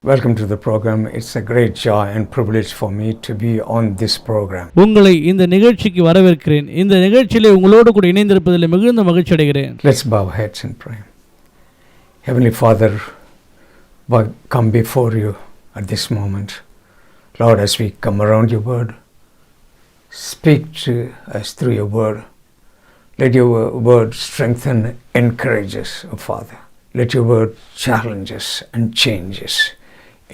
Welcome to the program. It's a great joy and privilege for me to be on this program. உங்களை இந்த நிகழ்ச்சிக்கு வரவேற்கிறேன். இந்த நிகழ்ச்சியிலே உங்களோடு கூட இணைந்திருப்பதில் மிகுந்த மகிழ்ச்சி அடைகிறேன். Let's bow our heads and pray. Heavenly Father, we come before you at this moment. Lord, as we come around your word, speak to us through your word. Let your word strengthen, encourage us, oh Father. Let your word challenge us and change us.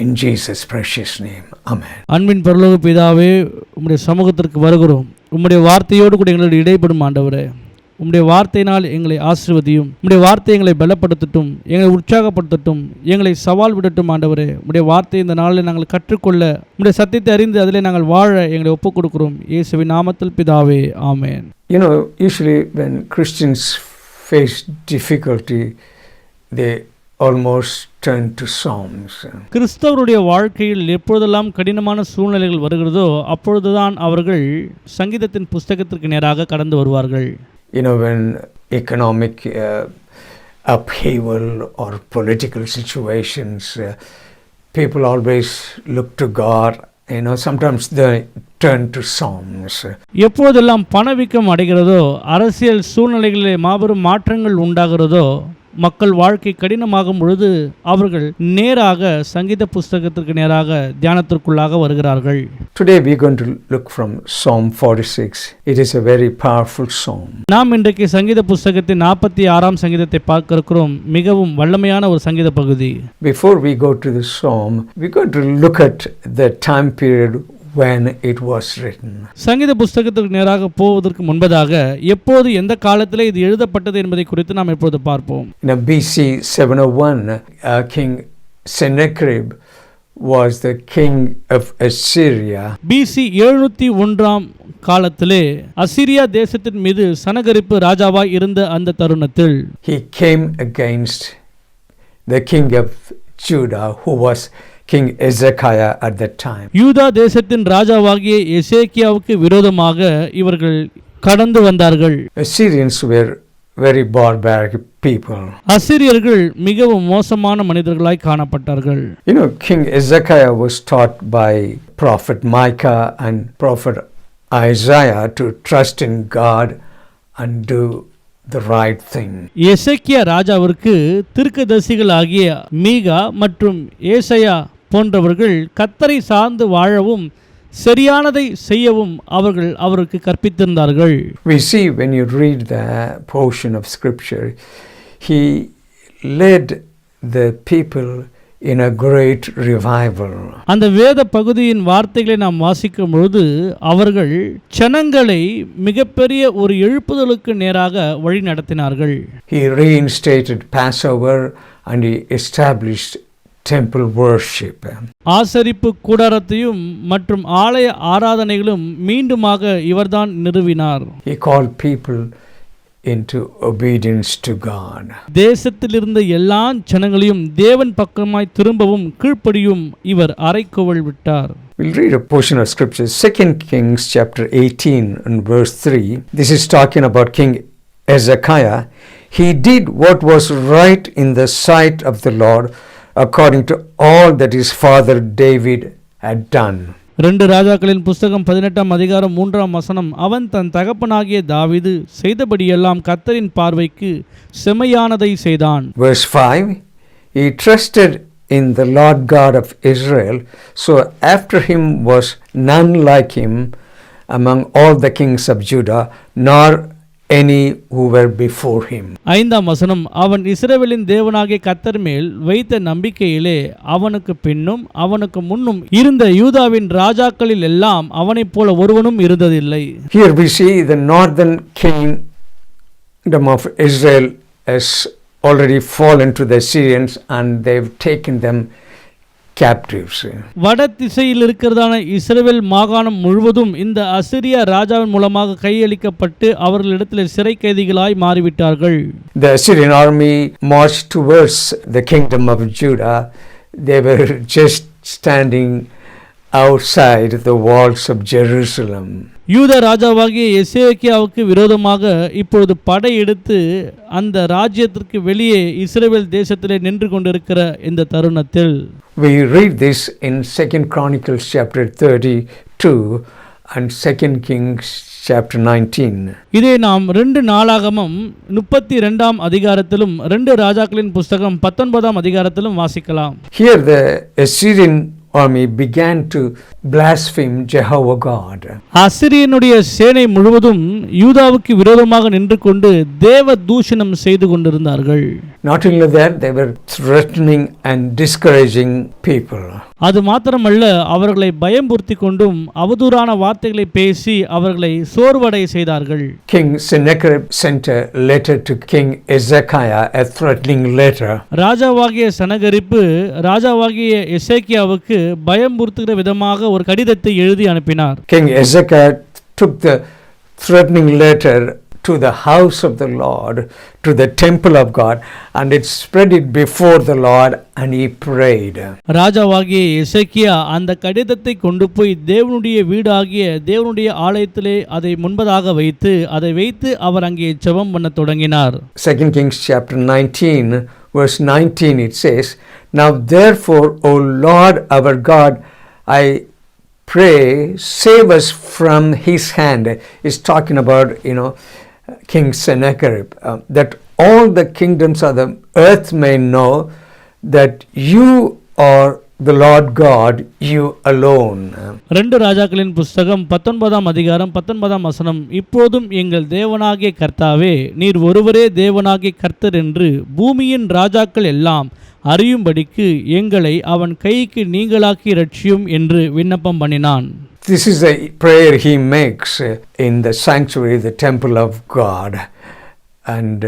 In Jesus' precious name, Amen. அன்பின் பரலோக பிதாவே, உம்முடைய சமூகத்திற்கு வருகிறோம். உம்முடைய வார்த்தையோடு கூட எங்களோடு இடைப்படும் ஆண்டவரே. உம்முடைய வார்த்தையினால் எங்களை ஆசீர்வதியும். உம்முடைய வார்த்தை எங்களை பலப்படுத்தட்டும், எங்களை உற்சாகப்படுத்தட்டும், எங்களை சவால் விடட்டும் ஆண்டவரே. உம்முடைய வார்த்தை இந்த நாளில் நாங்கள் கற்றுக்கொள்ள, உம்முடைய சத்தியத்தை அறிந்து அதிலே நாங்கள் வாழ எங்களை ஒப்புக் கொடுக்கிறோம். இயேசுவின் நாமத்தில் பிதாவே, ஆமென். You know, usually when Christians face difficulty, they almost turn to psalms. கிறிஸ்தவருடைய வாழ்க்கையில் எப்பொழுதெல்லாம் கடினமான சூழ்நிலைகள் வருகிறதோ அப்பொழுதுதான் அவர்கள் சங்கீதத்தின் புஸ்தகத்திற்கு நேராக கடந்து வருவார்கள். You know, when economic upheaval or political situations, people always look to God. You know, sometimes they turn to psalms. எப்பொழுதெல்லாம் பணவீக்கம் அடைகிறதோ, அரசியல் சூழ்நிலைகளிலே மாபெரும் மாற்றங்கள் உண்டாகிறதோ, மக்கள் வாழ்க்கை கடினமாகும் பொழுது அவர்கள் நேராக சங்கீத புஸ்தகத்திற்கு நேராக தியானத்திற்குள்ளாக வருகிறார்கள். Today we are going to look from Psalm 46. It is a very powerful psalm. நாம் இன்றைக்கு சங்கீத புஸ்தகத்தின் 46ஆம் சங்கீதத்தை பார்க்க இருக்கிறோம். மிகவும் வல்லமையான ஒரு சங்கீத பகுதி. Before we go to the psalm, we are going to look at the time period when it was written. சங்கீத புஸ்தகத்திற்கு நேராக போவதற்கு முன்பதாக எப்போது எந்த காலத்திலே இது எழுதப்பட்டது என்பதை குறித்து நாம் இப்போது பார்ப்போம். In BC 701, King Sennacherib was the king of Assyria. BC 701ஆம் காலத்திலே அசிரியா தேசத்தின் மீது சனகரிப்பு ராஜாவாய் இருந்த அந்த தருணத்தில் he came against the king of Judah, who was King Hezekiah at that time. யூதா தேசத்தின் ராஜாவாகிய எசேக்கியாவுக்கு விரோதமாக இவர்கள் கடந்து வந்தார்கள். Assyrians were very barbaric people. அசிரியர்கள் மிகவும் மோசமான மனிதர்களாய் காணப்பட்டார்கள். You know, King Hezekiah was taught by prophet Micah and prophet Isaiah to trust in God and do the right thing. எசேக்கியா ராஜாவிற்கு தீர்க்கதரிசிகள் ஆகிய மீகா மற்றும் ஏசாயா போன்றவர்கள் கர்த்தரை சார்ந்து வாழவும் சரியானதை செய்யவும் அவருக்கு கற்பித்திருந்தார்கள். We see when you read the portion of scripture, he led the people in a great revival. அந்த வேத பகுதியின் வார்த்தைகளை நாம் வாசிக்கும் பொழுது அவர்கள் ஜனங்களை மிகப்பெரிய ஒரு எழுப்புதலுக்கு நேராக வழி நடத்தினார்கள். He reinstated Passover and he established temple worship. ஆசரிப்பு கூடாரத்தையும் மற்றும் ஆலய ஆராதனைகளும் மீண்டுமாக இவர்தான் நிறுவினார். He called people into obedience to God. தேசத்தில் இருந்த எல்லா ஜனங்களையும் தேவன் பக்கமாய் திரும்பவும் கீழ்ப்படியும் இவர் அறைகோவல் விட்டார். We'll read a portion of scripture, 2 Kings chapter 18 and verse 3. This is talking about King Hezekiah. He did what was right in the sight of the Lord, according to all that his father David had done. 2 ராஜாக்களின் புஸ்தகம் 18ஆம் அதிகாரம் 3ஆம் வசனம். அவன் தன் தகப்பனாகிய தாவீது செய்தபடியெல்லாம் கர்த்தரின் பார்வைக்கு செம்மையானதை செய்தான். Verse 5, he trusted in the Lord God of Israel, so after him was none like him among all the kings of Judah, nor any who were before him. 5ஆம் வசனம். அவன் இஸ்ரவேலின் தேவனாகிய கர்த்தர் மேல் வைத்த நம்பிக்கையிலே அவனுக்கு பின்னும் அவனுக்கு முன்னும் இருந்த யூதாவின் ராஜாக்களில் எல்லாம் அவனைப் போல ஒருவனும் இருந்ததில்லை. Here we see the northern kingdom of Israel has already fallen to the Assyrians and they've taken them captives. வட திசையில் இருக்கிறதான இஸ்ரவேல் மாகாணம் முழுவதும் இந்த அசிரியா ராஜாவின் மூலமாக கையளிக்கப்பட்டு அவர்களிடத்தில் சிறை கைதிகளாய் மாறிவிட்டார்கள். The Assyrian army marched towards the kingdom of Judah. They were just standing outside the walls of Jerusalem. யூத ராஜாவாகிய எசேக்கியாவுக்கு விரோதமாக இப்பொழுது படையெடுத்து அந்த ராஜ்யத்திற்கு வெளியே இஸ்ரவேல் தேசத்திலே நின்று கொண்டிருக்கிற இந்த தருணத்தில் We read this in 2 Chronicles chapter 32 and 2 Kings chapter 19. இதை நாம் 2 நாளாகமம் 32ஆம் அதிகாரத்திலும் 2 ராஜாக்களின் புஸ்தகம் 19ஆம் அதிகாரத்திலும் வாசிக்கலாம். Here the Assyrian army began to blaspheme Jehovah God. அசிரியனுடைய சேனை முழுவதும் யூதாவுக்கு விரோதமாக நின்று கொண்டு தேவ தூஷணம் செய்து கொண்டிருந்தார்கள். Not only that, they were threatening and discouraging people. அது மாத்திரமல்ல, அவர்களை பயம்புறுத்தி கொண்டும் அவதூறான வார்த்தைகளை பேசி அவர்களை சோர்வடை செய்தார்கள். King Sennacherib sent a letter to King Hezekiah, a threatening letter. ராஜாவாகிய சனகரிப்பு ராஜாவாகிய எசேக்கியாவுக்கு பயம்புறுத்துகிற விதமாக ஒரு கடிதத்தை எழுதி அனுப்பினார். King Hezekiah took the threatening letter to the house of the Lord, to the temple of God, and it spread it before the Lord, and he prayed. ராஜாவாகிய எசேக்கியா அந்த கடிதத்தை கொண்டு போய் தேவனுடைய வீடாகிய தேவனுடைய ஆலயத்திலே அதை முன்பதாக வைத்து அவர் அங்கே ஜெபம் பண்ண தொடங்கினார். 2 Kings chapter 19 verse 19 it says, "Now therefore, O Lord our God, I pray, save us from his hand." Is talking about, King Sennacherib, that all the kingdoms of the earth may know that you are the Lord God, you alone. 2 ராஜாக்களின் புஸ்தகம் 19ஆம் அதிகாரம் 19ஆம் வசனம், இப்போதும் எங்கள் தேவனாகிய கர்த்தாவே, நீர் ஒருவரே தேவனாகிய கர்த்தர் என்று பூமியின் ராஜாக்கள் எல்லாம் அறியும்படிக்கு எங்களை அவன் கைக்கு நீங்களாக்கி ரட்சியும் என்று விண்ணப்பம் பண்ணினான். This is a prayer he makes in the sanctuary, the temple of God. And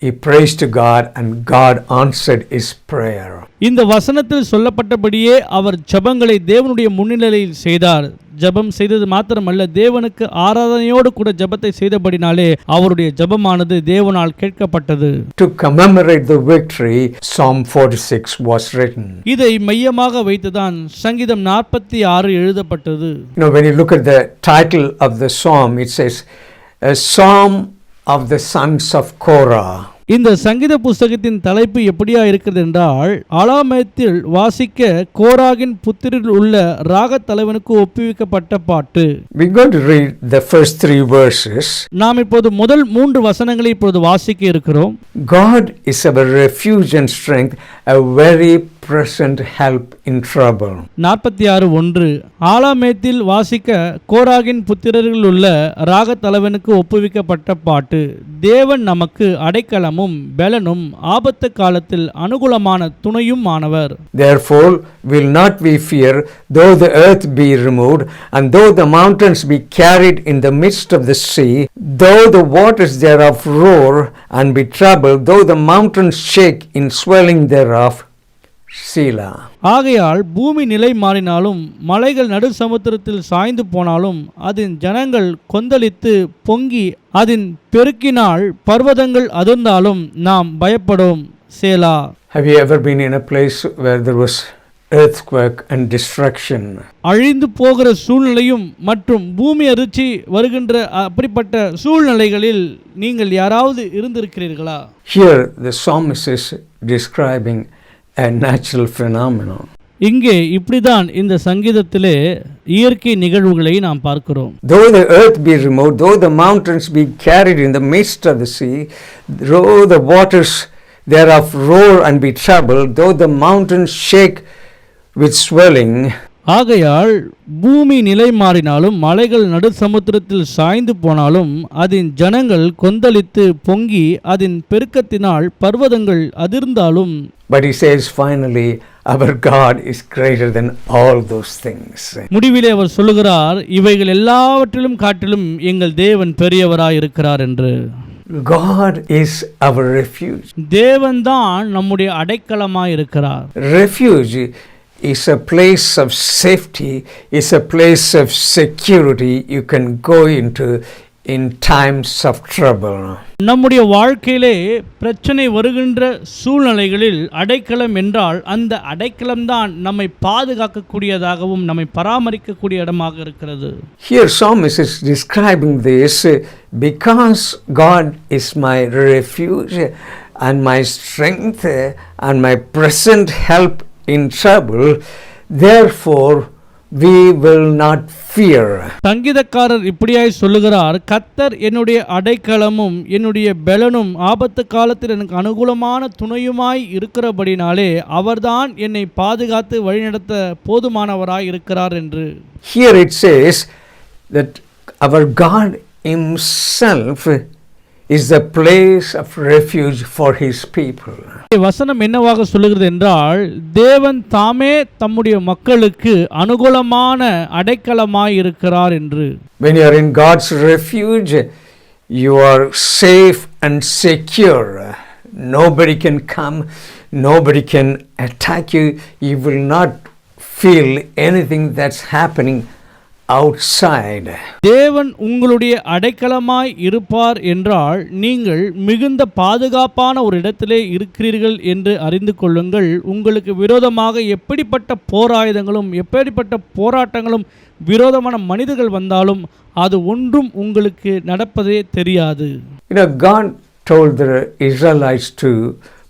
he prays to God, and God answered his prayer. இந்த வசனத்தில் சொல்லப்பட்டபடியே அவர் ஜெபங்களை தேவனுடைய முன்னிலையில் செய்தார். ஜெபம் செய்தது மாத்திரமல்ல, தேவனுக்கு ஆராதனையோடு கூட ஜெபத்தை செய்தபடினாலே அவருடைய ஜெபமானது தேவனால் கேட்கப்பட்டது. To commemorate the victory, Psalm 46 was written. இதை மையமாக வைத்துதான் சங்கீதம் 46 எழுதப்பட்டது. When you look at the title of the psalm, it says, a psalm of the sons of Korah. இந்த சங்கீத புஸ்தகத்தின் தலைப்பு எப்படியா இருக்கிறது என்றால், ஆலாமத்தில் வாசிக்க கோராகின் புத்திரில் உள்ள ராக தலைவனுக்கு ஒப்புவிக்கப்பட்ட பாட்டு. We're going to read the first 3 verses. நாம் இப்போது முதல் 3 வசனங்களை இப்போது வாசிக்க இருக்கிறோம். God is our refuge and strength, a very present help in trouble. 46:1 ஆலாமேத்தில் வாசிக்க கோராகின் புத்திரர்கள் உள்ள ராக தலைவனுக்கு ஒப்புவிக்கப்பட்ட பாட்டு. தேவன் நமக்கு அடைக்கலமும் பலனும் ஆபத்து காலத்தில் அனுகூலமான துணையும் ஆனவர். Therefore will not we fear, though the earth be removed, and though the mountains be carried in the midst of the sea, though the waters thereof roar and be troubled, though the mountains shake in swelling thereof. Selah. ஆகையால் பூமி நிலை மாறினாலும் மலைகள் நடு சமுத்திரத்தில் சாய்ந்து போனாலும் அதன் ஜனங்கள் கொந்தளித்து பொங்கி அதன் பெருக்கினால் பர்வதங்கள் அதிர்ந்தாலும் நாம் பயப்படும். சேலா. Have you ever been in a place where there was earthquake and destruction? அழிந்து போகிற சூழ்நிலையும் மற்றும் பூமி அதிர்ச்சி வருகின்ற அப்படிப்பட்ட சூழ்நிலைகளில் நீங்கள் யாராவது இருந்திருக்கிறீர்களா? Here the psalmist is describing a natural phenomenon. இங்கே இப்படிதான் இந்த சங்கீதத்திலே இயற்கை நிகழ்வுகளை நாம் பார்க்கிறோம். Though the earth be removed, though the mountains be carried in the midst of the sea, though the waters thereof roar and be troubled, though the mountains shake with swelling. ஆகையால் பூமி நிலை மாறினாலும் மலைகள் நடு சமுத்திரத்தில் சாய்ந்து போனாலும் அதன் ஜனங்கள் கொந்தளித்து பொங்கி அதன் பெருக்கத்தினால் பர்வதங்கள் அதிர்ந்தாலும். But he says finally, our God is greater than all those things. முடிவிலே அவர் சொல்லுகிறார், இவைகள் எல்லாவற்றிலும் காட்டிலும் எங்கள் தேவன் பெரியவராய் இருக்கிறார் என்று. God is our refuge. தேவன்தான் நம்முடைய அடைக்கலமாய் இருக்கிறார். Refuge is a place of safety, is a place of security you can go into in times of trouble. நம்முடைய வாழ்க்கையிலே பிரச்சனை வருகின்ற சூழ்நிலைகளில் அடைக்கலம் என்றால் அந்த அடைக்கலம்தான் நம்மை பாதுகாக்கக்கூடியதாகவும் நம்மை பராமரிக்கக்கூடிய இடமாக இருக்கிறது. Here psalmist is describing this, because God is my refuge and my strength and my present help in trouble, therefore we will not fear. சங்கீதக்காரர் இப்படியாய் சொல்லுகிறார், கர்த்தர் என்னுடைய அடைக்கலமும் என்னுடைய பெலனும் ஆபத்து காலத்தில் எனக்கு அனுகூலமான துணையுமாய் இருக்கிறபடினாலே அவர்தான் என்னை பாதுகாத்து வழிநடத்த போதுமானவராய் இருக்கிறார் என்று. Here it says that our God himself is the place of refuge for his people. வசனம் என்னவாக சொல்லுகிறது என்றால், தேவன் தாமே தம்முடைய மக்களுக்கு அனுகூலமான அடைக்கலமாய் இருக்கிறார் என்று. When you are in God's refuge, you are safe and secure. Nobody can come, nobody can attack you. You will not feel anything that's happening outside. தேவன் உங்களுடைய அடைக்கலமாய் இருப்பார் என்றால் நீங்கள் மிகுந்த பாதுகாப்பான ஒரு இடத்திலே இருக்கிறீர்கள் என்று அறிந்து கொள்ளுங்கள். உங்களுக்கு விரோதமாக எப்படிப்பட்ட போராயுதங்களும் எப்படிப்பட்ட போராட்டங்களும் விரோதமான மனிதர்கள் வந்தாலும் அது ஒன்றும் உங்களுக்கு நடப்பதே தெரியாது. God told the Israelites to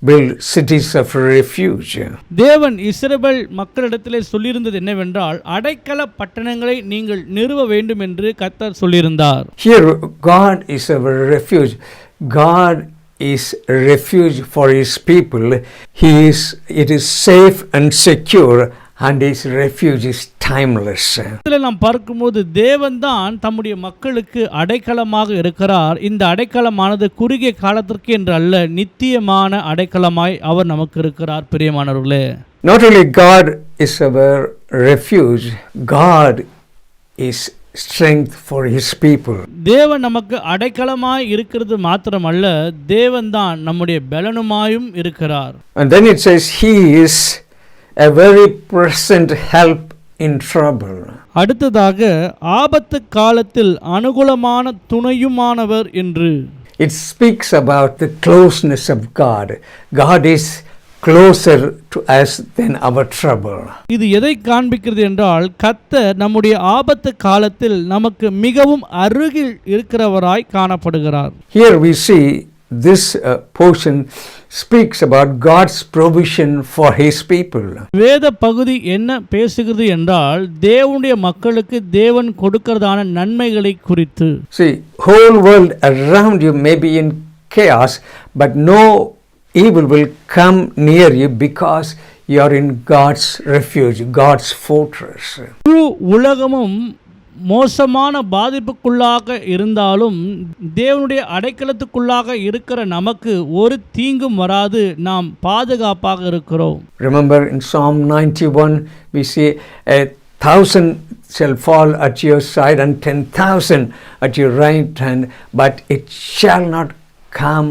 build cities of refuge. தேவன் இஸ்ரவேல் மக்களிடத்திலே சொல்லியிருந்தது என்னவென்றால், அடைக்கல பட்டணங்களை நீங்கள் நிறுவ வேண்டும் என்று கர்த்தர் சொல்லியிருந்தார். Here God is our refuge. God is a refuge for his people. It is safe and secure, and his refuge is timeless. இதில் நாம் பார்க்கும்போது தேவன் தான் தம்முடைய மக்களுக்கு அடைக்கலமாக இருக்கிறார். இந்த அடைக்கலமானது குறுகிய காலத்திற்கு என்று அல்ல, நித்தியமான அடைக்கலமாய் அவர் நமக்கு இருக்கிறார். பிரியமானவர்களே, Not only God is our refuge, God is strength for his people. தேவன் நமக்கு அடைக்கலமாய் இருக்கிறது மாத்திரமல்ல, தேவன் தான் நம்முடைய பலனுமாயும் இருக்கிறார். And then it says he is a very present help in trouble. அடுத்ததாக ஆபத்து காலத்தில் அனுகூலமான துணையுமானவர் என்று. It speaks about the closeness of God. God is closer to us than our trouble. இது எதை காண்பிக்கிறது என்றால், கர்த்தர் நம்முடைய ஆபத்து காலத்தில் நமக்கு மிகவும் அருகில் இருக்கிறவராய் காணப்படுகிறார். Here we see this portion speaks about God's provision for his people. வேத பகுதி என்ன பேசுகிறது என்றால், தேவனுடைய மக்களுக்கு தேவன் கொடுக்கிறதான நன்மைகளை குறித்து. See, whole world around you may be in chaos, but no evil will come near you because you are in God's refuge, God's fortress. முழு உலகமும் மோசமான பாதிப்புக்குள்ளாக இருந்தாலும் தேவனுடைய அடைக்கலத்துக்குள்ளாக இருக்கிற நமக்கு ஒரு தீங்கும் வராது, நாம் பாதுகாப்பாக இருக்கிறோம். Remember in Psalm 91 we see 1,000 shall fall at your side and 10,000 at your right hand, but it shall not come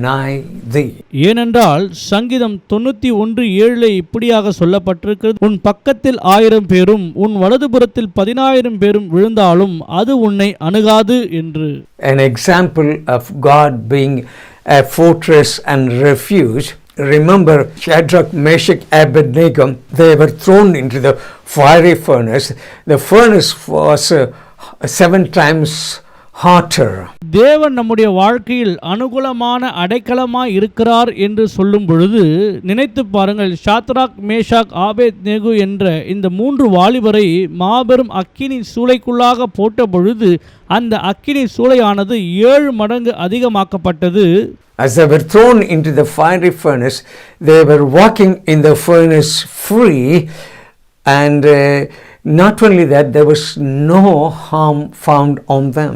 nigh thee. ஏனென்றால் சங்கீதம் 91:7 இப்படியாக சொல்லப்பட்டிருக்கிறது, உன் பக்கத்தில் 1000 பேரும் உன் வலதுபுறத்தில் 10,000 பேரும் விழுந்தாலும் அது உன்னை அணுகாது என்று. An example of God being a fortress and refuge. Remember Shadrach, Meshach, Abednego, they were thrown into the fiery furnace. The furnace was 7 times hotter. தேவன் நம்முடைய வாழ்க்கையில் அனுகூலமான அடைக்கலமாய் இருக்கிறார் என்று சொல்லும் பொழுது நினைத்து பாருங்கள், ஷாத்ராக், மேஷாக், ஆபேத்நேகு என்ற இந்த 3 வாலிபரை மாபெரும் அக்கினி சூளைக்குள்ளாக போட்ட பொழுது அந்த அக்கினி சூளையானது 7 மடங்கு அதிகமாக்கப்பட்டது. As they were thrown into the fiery furnace, they were walking in the furnace free, and not only that, there was no harm found on them.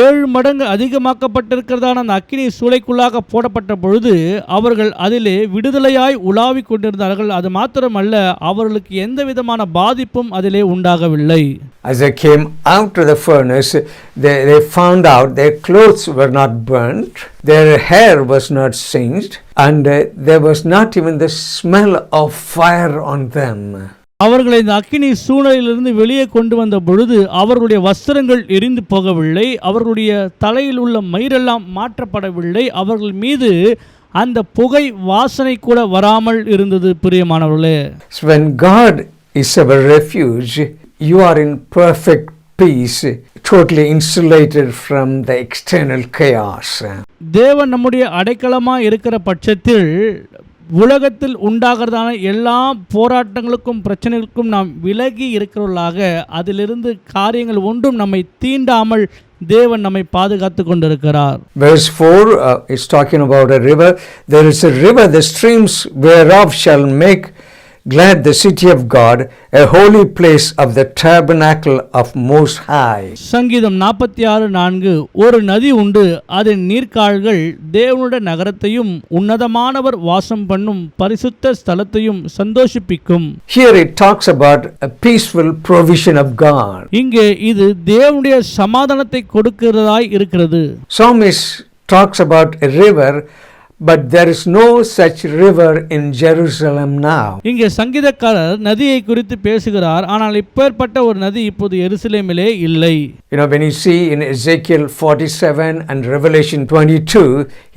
7 மடங்கு அதிகமாக்கப்பட்டிருக்கிறதான அந்த அக்கினி சூளைக்குள்ளாக போடப்பட்ட பொழுது அவர்கள் அதிலே விடுதலையாய் உலாவிக் கொண்டிருந்தார்கள். அது மாத்திரமல்ல, அவர்களுக்கு எந்த விதமான பாதிப்பும் அதிலே உண்டாகவில்லை. As they came out of the furnace, they found out their clothes were not burnt, their hair was not singed, and there was not even the smell of fire on them. அவர்களை இந்த அக்கினி சூழலிலிருந்து வெளியே கொண்டு வந்த பொழுது அவர்களுடைய வஸ்திரங்கள் எரிந்து போகவில்லை, அவர்களுடைய தலையில் உள்ள மயிரெல்லாம் மாற்றப்படவில்லை, அவர்கள் மீது அந்த புகை வாசனை கூட வராமல் இருந்தது. பிரியமானவர்களே, when God is our refuge, you are in perfect peace, totally insulated from the external chaos. தேவன் நம்முடைய அடைக்கலமாக இருக்கிற பட்சத்தில் உலகத்தில் உண்டாகிறதான எல்லா போராட்டங்களுக்கும் பிரச்சனைகளுக்கும் நாம் விலகி இருக்கிறவர்களாக, அதிலிருந்து காரியங்கள் ஒன்றும் நம்மை தீண்டாமல் தேவன் நம்மை பாதுகாத்து கொண்டிருக்கிறார். Verse 4 is talking about a river. There is a river, the streams whereof shall make glad the city of God, a holy place of the tabernacle of Most High. சங்கீதம் 46:4 ஒரு நதி உண்டு, அதன் நீர்க்கால்கள் தேவனுடைய நகரத்தையும் உன்னதமானவர் வாசம் பண்ணும் பரிசுத்த ஸ்தலத்தையும் சந்தோஷிப்பிக்கும். Here it talks about a peaceful provision of God. இங்கே இது தேவனுடைய சமாதானத்தை கொடுக்கிறதாய் இருக்கிறது. Psalmist talks about a river, but there is no such river in Jerusalem now. இங்கே சங்கீதக்காரர் நதியை குறித்து பேசுகிறார், ஆனால் இப்பேற்பட்ட ஒரு நதி இப்போது எருசலேமிலே இல்லை. You know, when you see in Ezekiel 47 and Revelation 22,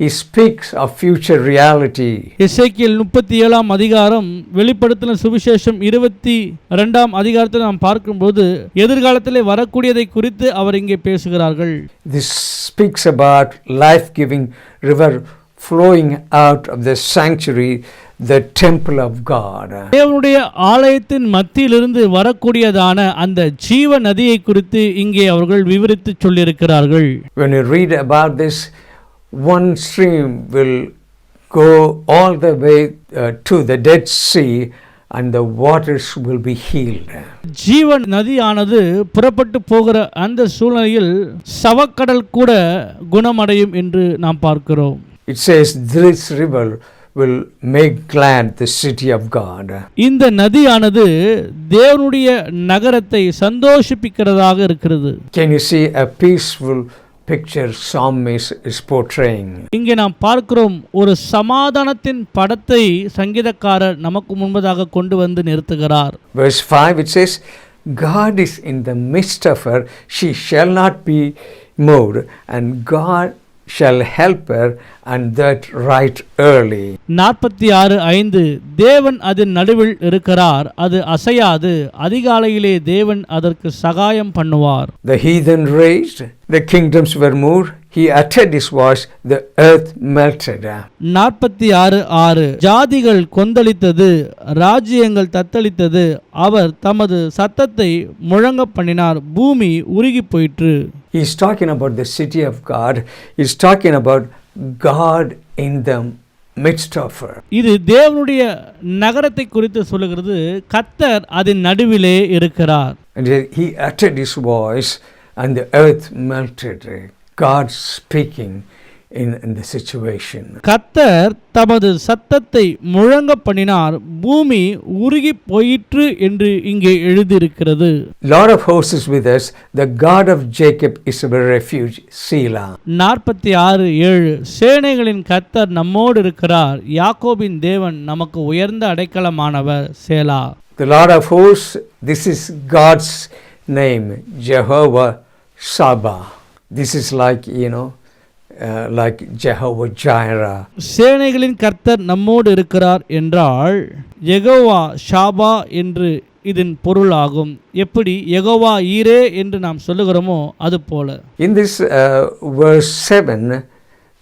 he speaks of future reality. எசேக்கியேல் 37 அதிகாரம், வெளிப்படுத்தின சுவிசேஷம் 22 அதிகாரத்தில் நாம் பார்க்கும்போது எதிர்காலத்திலே வரக்கூடியதை குறித்து அவர் இங்கே பேசுகிறார்கள். This speaks about life-giving river flowing out of the sanctuary, the temple of God. தேவனுடைய ஆலயத்தின் மத்தியிலிருந்து வரக்கூடியதான அந்த ஜீவ நதியை குறித்து இங்கே அவர்கள் விவரித்து சொல்லியிருக்கிறார்கள். When you read about this, one stream will go all the way to the Dead Sea, and the waters will be healed. ஜீவன் நதியானது புறப்பட்டு போகிற அந்த சூழ்நிலையில் சவக்கடல் கூட குணமடையும் என்று நாம் பார்க்கிறோம். It says this river will make glad the city of God. இந்த நதியானது தேவனுடைய நகரத்தை சந்தோஷிப்பிக்கிறதாக இருக்கிறது. Can you see a peaceful picture psalmist is portraying? இங்கே நாம் பார்க்கிறோம், ஒரு சமாதானத்தின் படத்தை சங்கீதக்காரர் நமக்கு முன்பதாக கொண்டு வந்து நிறுத்துகிறார். Verse 5 it says, God is in the midst of her, she shall not be moved, and God shall help her, and that right early. 46:5 தேவன் அதன் நடுவில் இருக்கிறார், அது அசையாது, அதிகாலையிலே தேவன் அதற்கு சகாயம் பண்ணுவார். The heathen raged, the kingdoms were moved, he uttered his voice, the earth melted. 46:6 ஜாதிகள் கொந்தளித்தது, ராஜ்யங்கள் தத்தளித்தது, அவர் தமது சத்தத்தை முழங்க பண்ணினார், பூமி உருகி போயிற்று. He is talking about the city of God. He is talking about God in the midst of her. இது தேவனுடைய நகரத்தை குறித்து சொல்லுகிறது, கர்த்தர் அதன் நடுவிலே இருக்கிறார். And he uttered his voice, and the earth melted. God speaking in the situation. கர்த்தர் தமது சத்தத்தை முழங்க பண்ணினார், பூமி உருகி போயிற்று என்று இங்கே எழுதியிருக்கிறது. Lord of hosts is with us, the God of Jacob is our refuge. Selah. 46:7 சேனைகளின் கர்த்தர் நம்மோடு இருக்கிறார், யாக்கோபின் தேவன் நமக்கு உயர்ந்த அடைக்கலமானவர். சேலா. The Lord of hosts, this is God's name, Jehovah Sabbath. This is like, like Jehovah Jireh. சேனைகளின் கர்த்தர் நம்மோடு இருக்கிறார் என்றால் யெகோவா ஷாபா என்று இதன் பொருளாகும். எப்படி யெகோவா ஈரே என்று நாம் சொல்லுகிறோமோ அது போல. In this verse 7,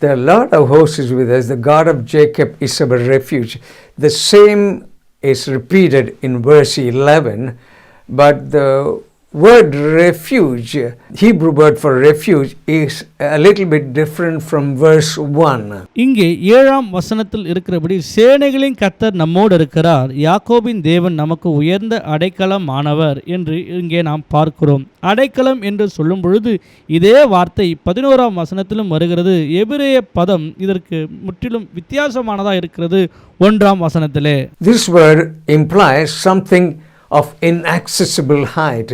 the Lord of hosts is with us, the God of Jacob is our refuge. The same is repeated in verse 11, but the word refuge, Hebrew word for refuge, is a little bit different from verse 1. இங்கே 7ஆம் வசனத்தில் இருக்கிறபடி சேனைகளின் கர்த்தர் நம்மோடு இருக்கிறார், யாக்கோபின் தேவன் நமக்கு உயர்ந்த அடைக்கலமானவர் என்று இங்கே நாம் பார்க்கிறோம். அடைக்கலம் என்று சொல்லும் பொழுது இதே வார்த்தை 11ஆம் வசனத்திலும் வருகிறது. எபிரேய பதம் இதற்கு முற்றிலும் வித்தியாசமானதாக இருக்கிறது 1ஆம் வசனத்திலே. This word implies something of inaccessible height,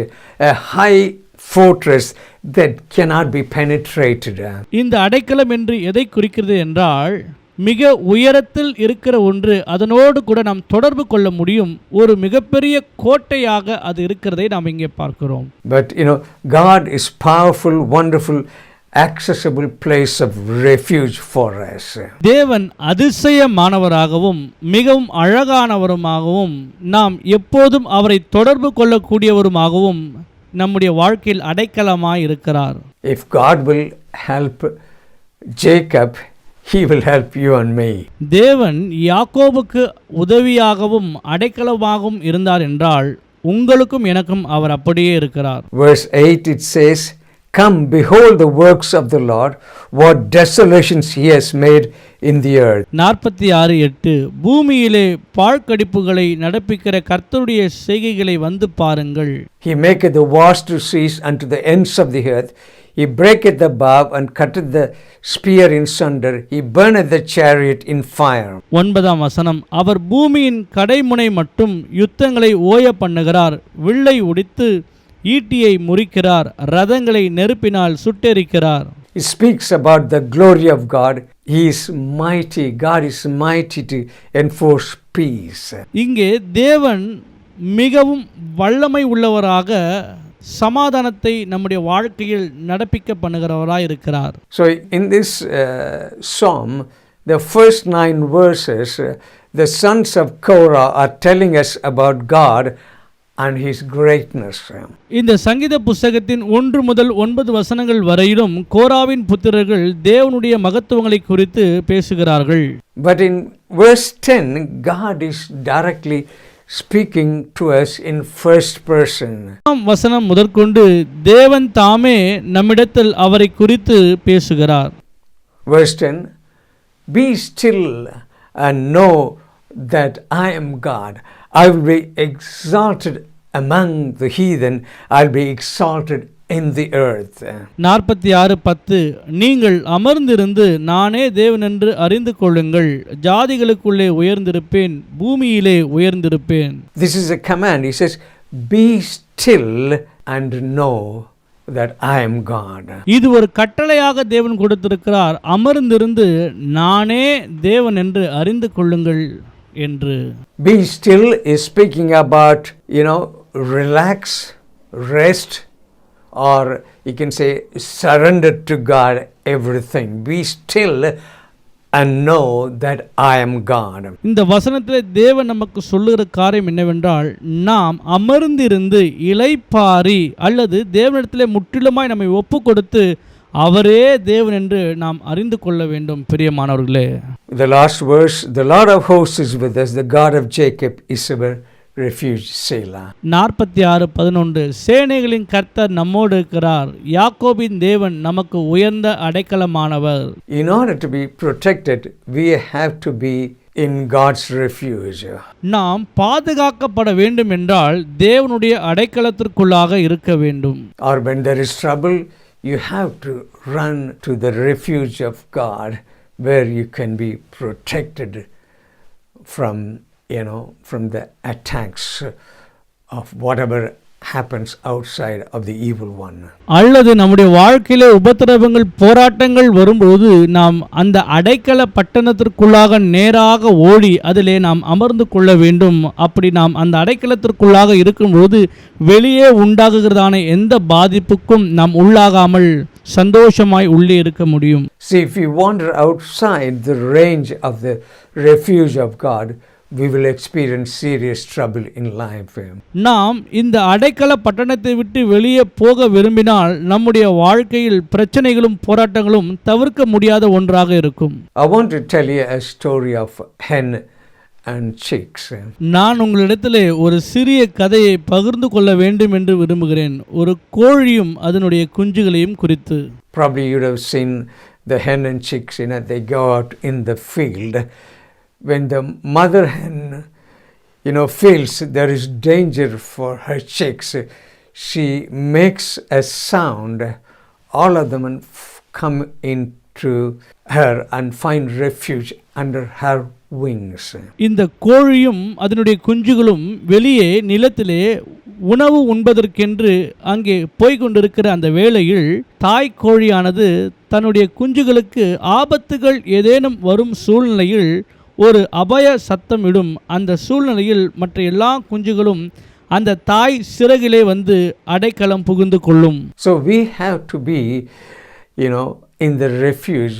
a high fortress that cannot be penetrated. இந்த அடைக்கலம் என்று எதை குறிக்கிறது என்றால் மிக உயரத்தில் இருக்கிற ஒன்று, அதனோடு கூட நாம் தொடர்பு கொள்ள முடியும். ஒரு மிகப்பெரிய கோட்டையாக அது இருக்கிறதை நாம் இங்கே பார்க்கிறோம். But God is powerful, wonderful, accessible place of refuge for us. தேவன் அதிசயமானவராகவும் மிகவும் அழகானவருமாகவும் நாம் எப்போதும் அவரை தொடர்பு கொள்ளக்கூடியவருமாகவும் நம்முடைய வாழ்க்கையில் அடைக்கலமாய் இருக்கிறார். If God will help Jacob, he will help you and me. தேவன் யாக்கோபுக்கு உதவியாகவும் அடைக்கலமாகவும் இருந்தார் என்றால் உங்களுக்கும் எனக்கும் அவர் அப்படியே இருக்கிறார். Verse 8 it says, "Come, behold the works of the Lord, what desolations he has made in the earth." 46:8 பூமியிலே பாழ்கடிப்புகளை நடப்பிக்கிற கர்த்தருடைய செய்கைகளை வந்து பாருங்கள். He maketh the wars to cease unto the ends of the earth. He breaketh the bow and cutteth the spear in sunder. He burneth the chariot in fire. 9 அவர் பூமியின் கடைமுனை மட்டும் யுத்தங்களை ஓய பண்ணுகிறார். வில்லை உடித்து ஈட்டியை முறிக்கிறார். ரதங்களை நெருப்பினால் சுட்டெரிக்கிறார். He speaks about the glory of God. He is mighty. God is mighty to enforce peace. இங்கே தேவன் மிகவும் வல்லமை உள்ளவராக சமாதானத்தை நம்முடைய வாழ்க்கையில் நடப்பிக்க பண்ணுகிறவராய் இருக்கிறார். So in this psalm, the first 9 verses, the sons of Korah are telling us about God and his greatness. இந்த சங்கீத புத்தகத்தின் 1 முதல் 9 வசனங்கள் வரையிலும் கோராவின் புத்திரர்கள் தேவனுடைய மகத்துவங்களை குறித்து பேசுகிறார்கள். But in verse 10, God is directly speaking to us in first person. வசனம் முதற்கொண்டு தேவன் தாமே நம்மிடத்தில் அவரை குறித்து பேசுகிறார். Verse 10, "Be still and know that I am God. I will be exalted among the heathen. I will be exalted in the earth." 46:10 நீங்கள் அமர்ந்திருந்து நானே தேவன் என்று அறிந்து கொள்ளுங்கள். ஜாதிகளுக்குள்ளே உயர்ந்திருப்பேன், பூமியிலே உயர்ந்திருப்பேன். This is a command. He says, "Be still and know that I am God." இது ஒரு கட்டளையாக தேவன் கொடுத்திருக்கிறார். அமர்ந்திருந்து நானே தேவன் என்று அறிந்து கொள்ளுங்கள் என்று. Be still is speaking about, relax, rest, or you can say surrender to God everything. Be still and know that I am God. இந்த வசனத்தில் தேவன் நமக்கு சொல்லுகிற காரியம் என்னவென்றால், நாம் அமர்ந்திருந்து இளைப்பாரி அல்லது தேவனிடத்திலே முற்றிலுமாய் நம்மை ஒப்பு கொடுத்து அவரே தேவன் என்று நாம் அறிந்து கொள்ள வேண்டும். பிரியமானவர்களே, The last verse, "The Lord of hosts is with us, the God of Jacob is our refuge." Selah. 46:11 சேனைகளின் கர்த்தர் நம்மோடு இருக்கிறார். யாக்கோபின் தேவன் நமக்கு உயர்ந்த அடைக்கலமானவர். In order to be protected, we have to be in God's refuge. நாம் பாதுகாக்கப்பட வேண்டும் என்றால் தேவனுடைய அடைக்கலத்திற்குள்ளாக இருக்க வேண்டும். Or when there is trouble, you have to run to the refuge of God where you can be protected from the attacks of whatever happens outside of the evil one. அல்லது நம்முடைய வாழ்க்கையிலே உபத்திரவங்கள், போராட்டங்கள் வரும்போது நாம் அந்த அடைக்கல பட்டணத்திற்குள்ளாக நேராக ஓடி அதிலே நாம் அமர்ந்து கொள்ள வேண்டும். அப்படி நாம் அந்த அடைக்கலத்திற்குள்ளாக இருக்கும்போது வெளியே உண்டாகுகிறதான எந்த பாதிப்புக்கும் நாம் உள்ளாகாமல் சந்தோஷமாய் உள்ளே இருக்க முடியும். See, if we wander outside the range of the refuge of God, we will experience serious trouble in life. நாம் இந்த அடைக்கல பட்டணத்தை விட்டு வெளியே போக விரும்பினால் நம்முடைய வாழ்க்கையில் பிரச்சனைகளும் போராட்டங்களும் தவிர்க்க முடியாத ஒன்றாக இருக்கும். I want to tell you a story of hen and chicks. நான் உங்களிடத்திலே ஒரு சிறிய கதையை பகிர்ந்து கொள்ள வேண்டும் என்று விரும்புகிறேன். ஒரு கோழியும் அதனுடைய குஞ்சுகளையும் குறித்து. Probably you would have seen the hen and chicks, they go out in the field. When the mother hen, feels there is danger for her chicks, she makes a sound. All of them come into her and find refuge under her wings. இந்த கோழியும் அதனுடைய குஞ்சுகளும் வெளியே நிலத்திலே உணவு உண்பதற்கென்று அங்கே போய்கொண்டிருக்கிற அந்த வேளையில் தாய் கோழியானது தன்னுடைய குஞ்சுகளுக்கு ஆபத்துகள் ஏதேனும் வரும் சூழ்நிலையில் ஒரு அபய சத்தமிடும். அந்த சூழ்நிலையில் மற்ற எல்லா குஞ்சுகளும் அந்த தாய் சிறகிலே வந்து அடைக்கலம் புகுந்து கொள்ளும். So we have to be, in the refuge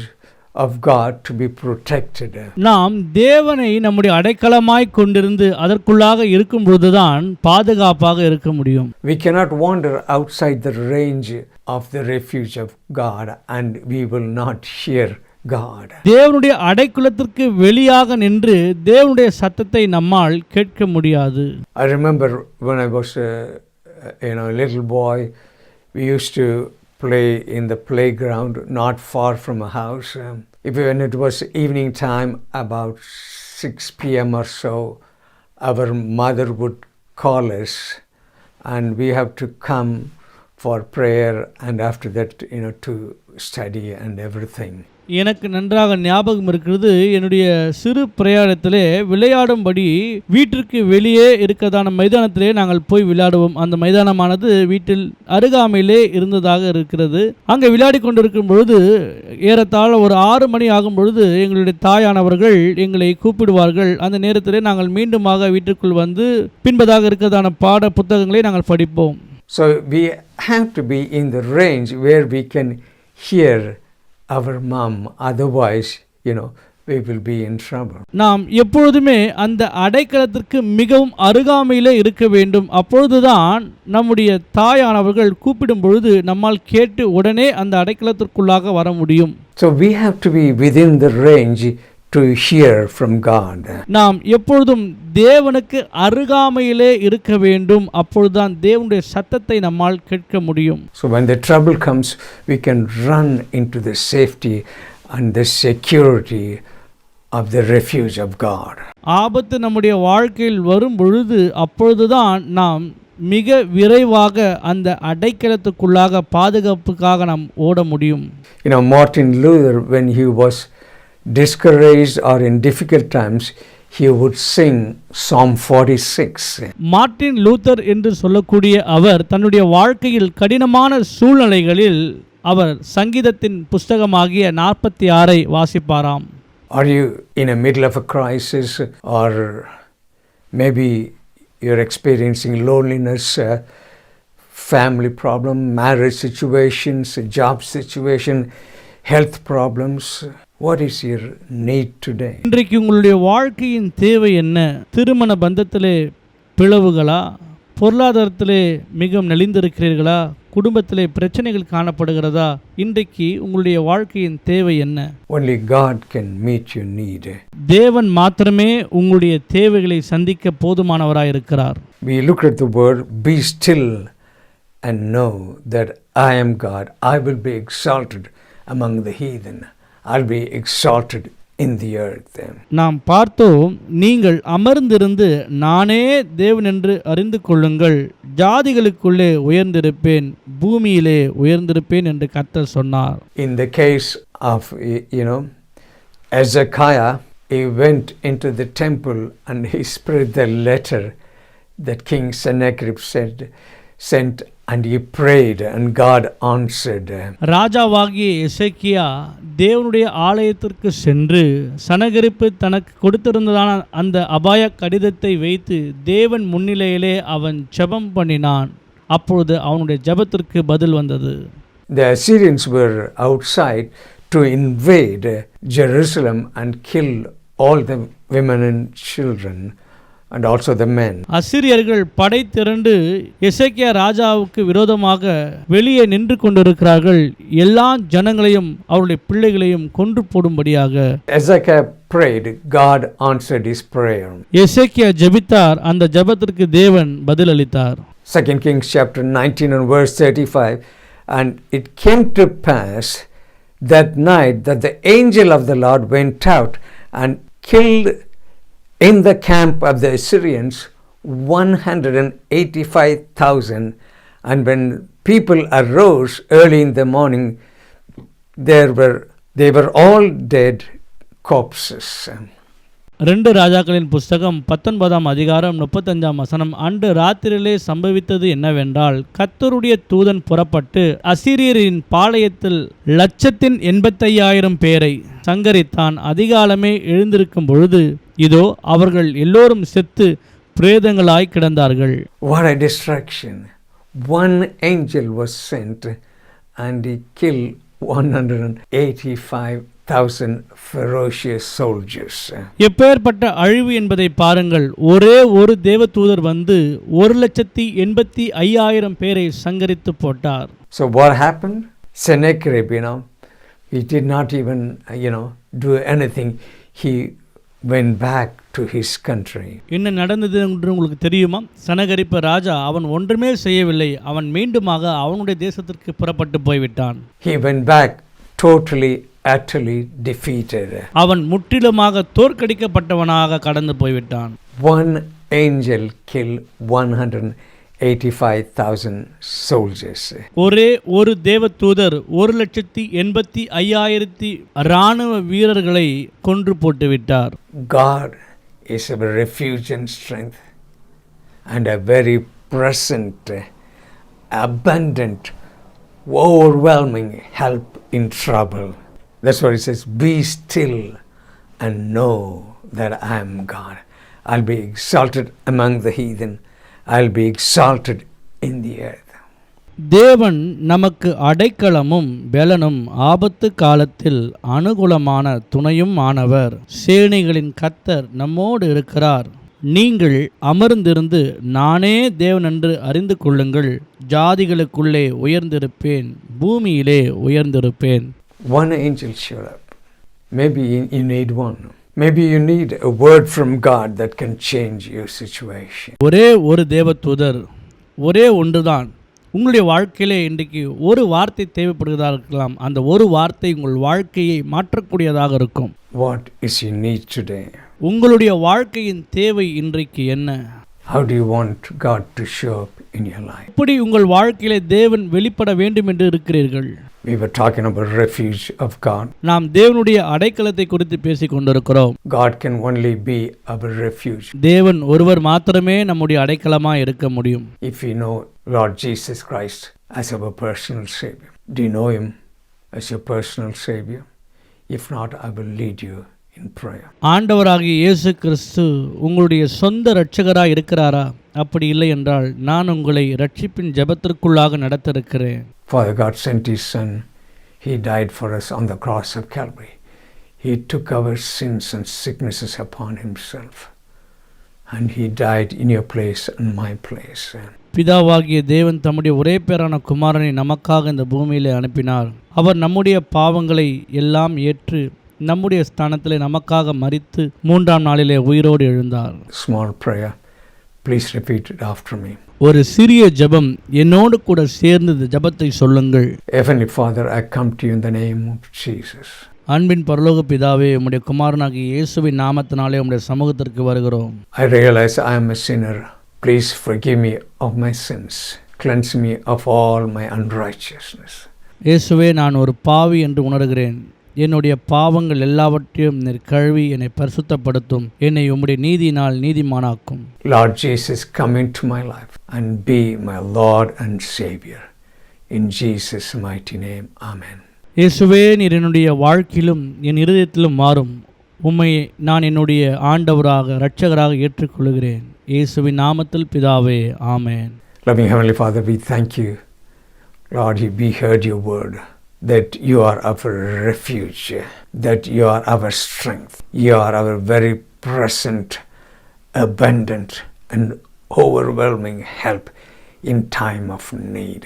of God to be protected. நாம் தேவனை நம்முடைய அடைக்கலமாய் கொண்டிருந்து அதற்குள்ளாக இருக்கும் பொழுதுதான் பாதுகாப்பாக இருக்க முடியும். We cannot wander outside the range of the refuge of God and we will not hear God. தேவனுடைய அடைக்கலத்திற்கு வெளியாக நின்று தேவனுடைய சத்தத்தை நம்மால் கேட்க முடியாது. I remember when I was a little boy, we used to play in the playground not far from a house. When it was evening time, about 6 p.m. or so, our mother would call us and we have to come for prayer and after that, to study and everything. எனக்கு நன்றாக ஞாபகம் இருக்கிறது. என்னுடைய சிறு பிரயாணத்திலே விளையாடும்படி வீட்டிற்கு வெளியே இருக்கிறதான மைதானத்திலே நாங்கள் போய் விளையாடுவோம். அந்த மைதானமானது வீட்டில் அருகாமையிலே இருந்ததாக இருக்கிறது. அங்கே விளையாடி கொண்டிருக்கும் பொழுது ஏறத்தாழ ஒரு 6 மணி ஆகும் பொழுது எங்களுடைய தாயானவர்கள் எங்களை கூப்பிடுவார்கள். அந்த நேரத்திலே நாங்கள் மீண்டுமாக வீட்டிற்குள் வந்து பின்பதாக இருக்கிறதான பாட புத்தகங்களை நாங்கள் படிப்போம். So we have to be in the range where we can hear our mom, otherwise, we will be in trouble. நாம் எப்பொழுதுமே அந்த அடைக்கலத்திற்கு மிகவும் அருகாமையிலே இருக்க வேண்டும். அப்பொழுதுதான் நம்முடைய தாயானவர்கள் கூப்பிடும் பொழுது நம்மால் கேட்டு உடனே அந்த அடைக்கலத்திற்குள்ளாக வர முடியும். So we have to be within the range to hear from God. நாம் எப்பொழுதும் தேவனுக்கு அருகாமையிலே இருக்க வேண்டும். அப்பொழுதுதான் தேவனுடைய சத்தத்தை நம்மால் கேட்க முடியும். So when the trouble comes, we can run into the safety and the security of the refuge of God. ஆபத்து நம்முடைய வாழ்க்கையில் வரும் பொழுது அப்பொழுதுதான் நாம் மிக விரைவாக அந்த அடைக்கலத்துக்குள்ளாக பாதுகாப்புக்காக நாம் ஓட முடியும். Martin Luther, when he was discouraged or in difficult times, he would sing Psalm 46. Martin Luther என்று சொல்லக்கூடிய அவர் தன்னுடைய வாழ்க்கையில் கடினமான சூழ்நிலைகளில் அவர் சங்கீதத்தின் புஸ்தகமாகிய 46 வாசிப்பாராம். Are you in the middle of a crisis, or maybe you're experiencing loneliness, family problem, marriage situations, job situation, health problems? What is your need today? இன்றைக்கு உங்களுடைய வாழ்க்கையின் தேவை என்ன? திருமண பந்தத்திலே பிளவுகளா? பொருளாதாரத்திலே மிகவும் நலிந்திருக்கிறீர்களா? குடும்பத்திலே பிரச்சனைகள் காணப்படுகிறதா? இன்றைக்கு உங்களுடைய வாழ்க்கையின் தேவை என்ன? Only God can meet your need. தேவன் மாத்திரமே உங்களுடைய தேவைகளை சந்திக்க போதுமானவராய் இருக்கிறார். We look at the word, be still and know that I am God. I will be exalted among the heathen. I'll be exalted in the earth. நாம் பார்த்தோம், நீங்கள் அமர்ந்திருந்து நானே தேவன் என்று அறிந்து கொள்ளுங்கள், ஜாதிகளுக்குள்ளே உயர்ந்திருப்பேன், பூமியிலே உயர்ந்திருப்பேன் என்று கர்த்தர் சொன்னார். In the case of Hezekiah, he went into the temple and he spread the letter that King Sennacherib sent, and he prayed and God answered. ராஜாவாகிய எசேக்கியா தேவனுடைய ஆலயத்திற்கு சென்று சனகரிப்பு தனக்கு கொடுத்திருந்ததான அந்த அபாய கடிதத்தை வைத்து தேவன் முன்னிலையிலே அவன் ஜெபம் பண்ணினான். அப்பொழுது அவனுடைய ஜெபத்திற்கு பதில் வந்தது. The Assyrians were outside to invade Jerusalem and kill all the women and children and also the men. அசிரியர்கள் படை திரண்டு எசேக்கியா ராஜாவுக்கு விரோதமாக வெளியே நின்று கொண்டிருக்கிறார்கள். எல்லா ஜனங்களையும் அவருடைய பிள்ளைகளையும் கொன்று போடும்படியாக. Hezekiah prayed, God answered his prayer. எசேக்கியா ஜெபித்தார், அந்த ஜெபத்திற்கு தேவன் பதில் அளித்தார். 2 Kings chapter 19 and verse 35, and it came to pass that night that the angel of the Lord went out and killed in the camp of the Assyrians 185,000, and when people arose early in the morning, they were all dead corpses. 2 ராஜாக்களின் புஸ்தகம் 19ஆம் அதிகாரம் 35ஆம் வசனம். அன்று ராத்திரியிலே சம்பவித்தது என்னவென்றால், கர்த்தருடைய தூதன் புறப்பட்டு அசீரியரின் பாளையத்தில் 185,000 பேரை சங்கரித்தான். அதிகாலமே எழுந்திருக்கும் பொழுது இதோ அவர்கள் எல்லோரும் செத்து பிரேதங்களாய் கிடந்தார்கள். What a distraction. One angel was sent and he killed 185,000 ferocious soldiers. எப்பேற்பட்ட அழிவு என்பதை பாருங்கள். ஒரே ஒரு தேவதூதர் வந்து 185,000 பேரை சங்கரித்து போட்டார். So what happened? Sennacherib, he did not even, do anything. He went back to his country. என்ன நடந்தது என்று உங்களுக்கு தெரியுமா? சனகரிப்பு ராஜா அவன் ஒன்றுமே செய்யவில்லை. அவன் மீண்டுமாக அவனுடைய தேசத்திற்கு புறப்பட்டு போய்விட்டான். He went back totally, utterly defeated. அவன் முற்றிலுமாக தோற்கடிக்கப்பட்டவனாக கடந்து போய்விட்டான். One angel killed 185,000 soldiers. ஒரே ஒரு தேவதூதர் 185,000 இராணுவ வீரர்களை கொன்று போட்டுவிட்டார். God is a refuge and strength and a very present, abundant, overwhelming help in trouble. That's what it says, be still and know that I am God. I'll be exalted among the heathen. I'll be exalted in the earth. தேவன் நமக்கு அடைக்கலமும் பெலனும் ஆபத்து காலத்தில் அனுகூலமான துணையும் ஆனவர். சேனைகளின் கர்த்தர் நம்மோடு இருக்கிறார். நீங்கள் அமர்ந்திருந்து நானே தேவன் என்று அறிந்து கொள்ளுங்கள். ஜாதிகளுக்குள்ளே உயர்ந்திருப்பேன், பூமியிலே உயர்ந்திருப்பேன். One angel showed up. Maybe you need one. Maybe you need a word from God that can change your situation. ஒரே ஒரு தேவதூதர், ஒரே ஒன்றுதான். உங்களுடைய வாழ்க்கையிலே இன்றைக்கு ஒரு வார்த்தை தேவைப்படுவதாக இருக்கலாம். அந்த ஒரு வார்த்தை உங்கள் வாழ்க்கையை மாற்றக்கூடியதாக இருக்கும். What is your need today? உங்களுடைய வாழ்க்கையின் தேவை இன்றைக்கு என்ன? How do you want God to show up in your life? எப்படி உங்கள் வாழ்க்கையிலே தேவன் வெளிப்பட வேண்டும் என்று இருக்கிறீர்கள்? We were talking about refuge of God. நாம் தேவனுடைய அடைக்கலத்தை குறித்து பேசிக் கொண்டிருக்கிறோம். God can only be our refuge தேவன் ஒருவர் மாத்திரமே நம்முடைய அடைக்கலமாக இருக்க முடியும். if we know Lord Jesus Christ as our personal Savior. Do you know Him as your personal Savior? If not, I will lead you in prayer. ஆண்டவராகிய இயேசு கிறிஸ்து உங்களுடைய சொந்த இரட்சகராக இருக்கிறாரா? அப்படி இல்லை என்றால் நான் உங்களை இரட்சிப்பின் ஜெபத்திற்குள்ளாக நடத்திருக்கிறேன். Father God sent His Son. He died for us on the cross of Calvary. He took our sins and sicknesses upon Himself. And He died in your place and my place. பிதாவாகிய தேவன் தம்முடைய ஒரே பேரான குமாரனை நமக்காக இந்த பூமியிலே அனுப்பினார். அவர் நம்முடைய பாவங்களை எல்லாம் ஏற்று நம்முடைய ஸ்தானத்திலே நமக்காக மரித்து 3ஆம் நாளிலே உயிரோடு எழுந்தார். Small prayer. Please repeat it after me. ஒரு சிறிய ஜெபம் என்னோடு கூட சேர்ந்து இந்த ஜெபத்தை சொல்லுங்கள். Heavenly Father, I come to you in the name of Jesus. அன்பின் பரலோக பிதாவே, உம்முடைய குமாரனாகிய இயேசுவின் நாமத்தினாலே உம்முடைய சமூகத்திற்கு வருகிறோம். I realize I am a sinner. Please forgive me of my sins. Cleanse me of all my unrighteousness. இயேசுவே, நான் ஒரு பாவி என்று உணர்கிறேன். என்னுடைய பாவங்கள் எல்லாவற்றையும் நீர் கழுவி என்னை பரிசுத்தப்படுத்தும். என்னை உம்முடைய நீதியினால் நீதிமானாக்கும். Lord Jesus, come into my life and be my Lord and Savior. In Jesus' mighty name, Amen. இயேசுவே, நீர் என்னுடைய வாழ்க்கையிலும் என் இருதயத்திலும் மாறும். உம்மை நான் என்னுடைய ஆண்டவராக இரட்சகராக ஏற்றுக்கொள்கிறேன். இயேசுவின் நாமத்தில் பிதாவே, ஆமென். Loving Heavenly Father, we thank you. Lord, we heard your word, that you are our refuge, that you are our strength. You are our very present, abundant and overwhelming help in time of need.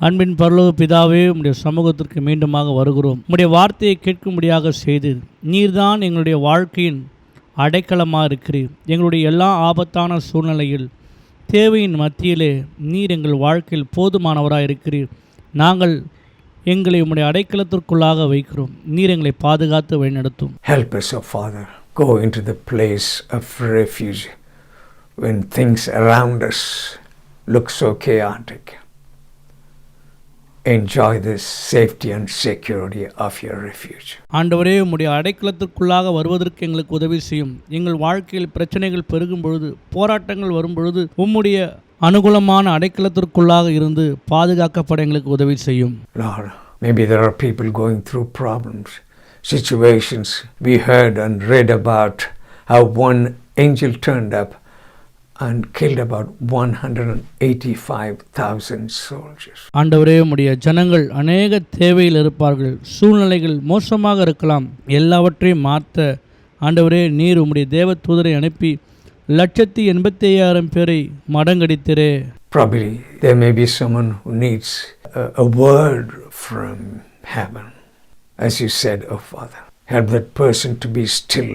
அன்பின் பரலோக பிதாவே, உம்முடைய சமூகத்திற்கு மீண்டுமாக வருகிறோம். உம்முடைய வார்த்தையை கேட்கும்படியாக செய்து நீர்தான் எங்களுடைய வாழ்க்கையின் அடைக்கலமாக இருக்கிறீர். எங்களுடைய எல்லா ஆபத்தான சூழ்நிலையில் தேவையின் மத்தியிலே நீர் எங்கள் வாழ்க்கையில் போதுமானவராக இருக்கிறீர். நாங்கள் எங்களை உம்முடைய அடைக்கலத்திற்குள்ளாக வைக்கிறோம். நீர் எங்களை பாதுகாத்து வழிநடத்தும். Help us, O Father, go into the place of refuge when things around us look so chaotic. enjoy this safety and security of your refuge. ஆண்டவரே, உம்முடைய அடைக்கலத்திற்குள்ளாக வருவதற்கு எங்களுக்கு உதவி செய்யும். எங்கள் வாழ்க்கையில் பிரச்சனைகள் பெருகும் பொழுது, போராட்டங்கள் வரும் பொழுது உம்முடைய அனுகூலமான அடைக்கலத்திற்குள்ளாக இருந்து பாதுகாக்கப்பட எங்களுக்கு உதவி செய்யும். Lord, maybe there are people going through problems, situations. We heard and read about how one angel turned up and killed about 185,000 soldiers. ஆண்டவரே, உம்முடைய ஜனங்கள் அநேக தேவையில் இருப்பார்கள். சூழ்நிலைகள் மோசமாக இருக்கலாம். எல்லாவற்றையும் மாற்ற ஆண்டவரே, நீர் உம்முடைய தேவ தூதரை அனுப்பி 185,000 பேரை மடங்கடித்திரே. Probably there may be someone who needs a word from heaven. As you said, oh Father, help that person to be still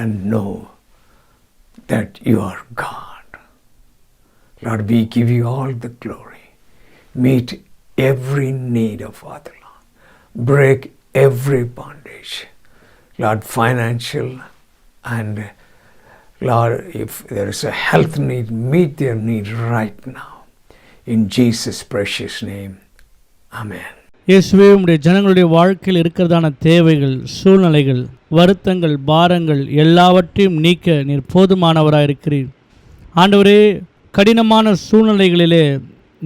and know that you are God. Lord, we give you all the glory. Meet every need of Father, Lord. Break every bondage. Lord, financial and Lord, if there is a health need, meet their need right now. In Jesus' precious name, Amen. இயேசுவே, உம்முடைய ஜனங்களுடைய வாழ்க்கையில் இருக்கிறதான தேவைகள், சூழ்நிலைகள், வருத்தங்கள், பாரங்கள் எல்லாவற்றையும் நீக்க நீர் போதுமானவராயிருக்கிறீர். ஆண்டவரே, கடினமான சூழ்நிலைகளிலே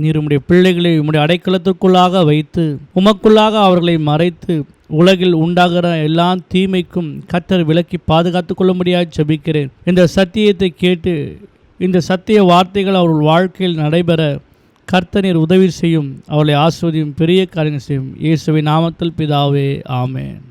நீர் உம்முடைய பிள்ளைகளை உம்முடைய அடைக்கலத்திற்குள்ளாக வைத்து உமக்குள்ளாக அவர்களை மறைத்து உலகில் உண்டாகிற எல்லா தீமைக்கும் கர்த்தர் விலக்கி பாதுகாத்து கொள்ள முடியாது ஜெபிக்கிறேன். இந்த சத்தியத்தை கேட்டு இந்த சத்திய வார்த்தைகள் அவர்கள் வாழ்க்கையில் நடைபெற கர்த்தர் நீர் உதவி செய்யும். அவர்களை ஆசீர்வதியும், பெரிய காரியங்கள் செய்யும். இயேசுவின் நாமத்தில் பிதாவே, ஆமென்.